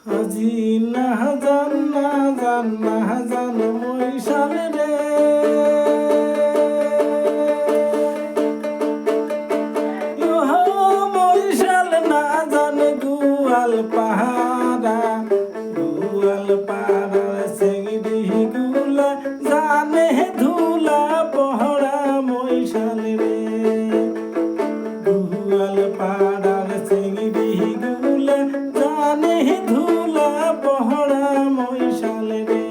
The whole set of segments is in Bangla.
আজি না জান না জান না জান মহিষাল রে মহিষাল না জান গুয়াল পাহাড়া গুয়াল পাহাড়ার সেঙ্গি গুলা জানে ধুলা পহড়া মহিষাল রে গুয়াল পাহাড়ার সেঙ্গি গুলা জানে ধুলা পহড়া মহিষাল রে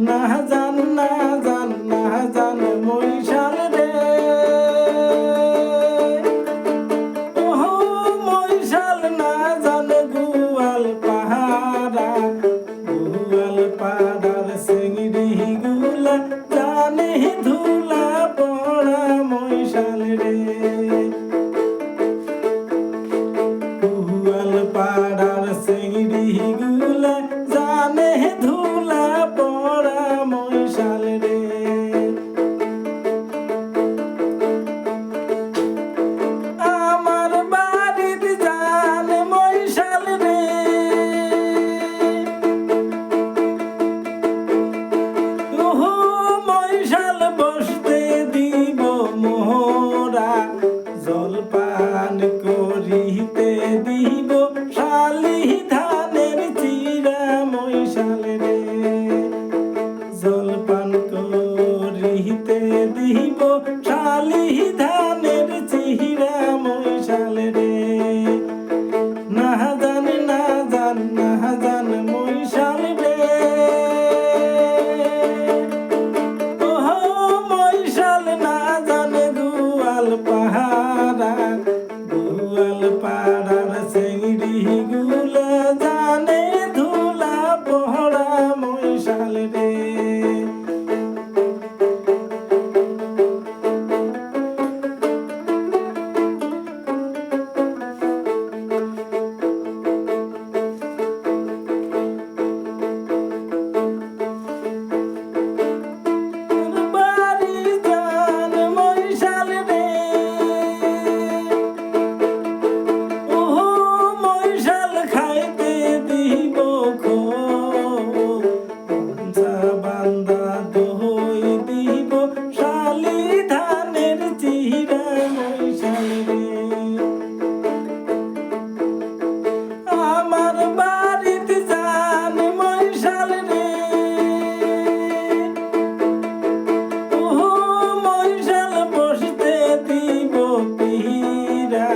না জান না জান না জান মহিষাল রে ওহো মহিষাল না জান গুয়াল পাহাড়া গুয়াল পাহাড়ার সেঙ্গি গুলা জানে ধুলা পহড়া মহিষাল রে গুয়াল পাড়ার সেঙ্গি গুলা জানে ধুলা পড়া মহিষাল রে আমার বাড়ির জান মহিষাল রে ওহো মহিষাল বসতে দিব মোহরা জলপান করিতে দিব শালি ধানের চিরা মহিষাল রে জলপান করিতে দিব শালি ধানের চিরা মহিষাল রে না জান না জান না জান মহিষাল রে ওহো মহিষাল না জান গুয়াল পাহাড়া গুয়াল পাড়ার সেঙ্গি গুলা জানে ধুলা পহড়া মহিষাল রে বাড়ি জান মহিষাল রে ওহো মহিষাল খাইতে দিব খোঁজা বান্দা দই দিব শালি ধানের চিরা মহিষাল রে আমার বাড়িতে জান মহিষাল রে ওহো মহিষাল বসতে দিব পীরা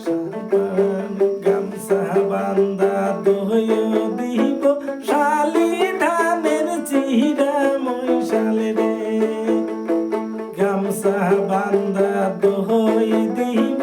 সাবান গামছা বান্দা দই দিব শালি ধানের চিরা মহিষাল রে গামছা বান্দা দই দিব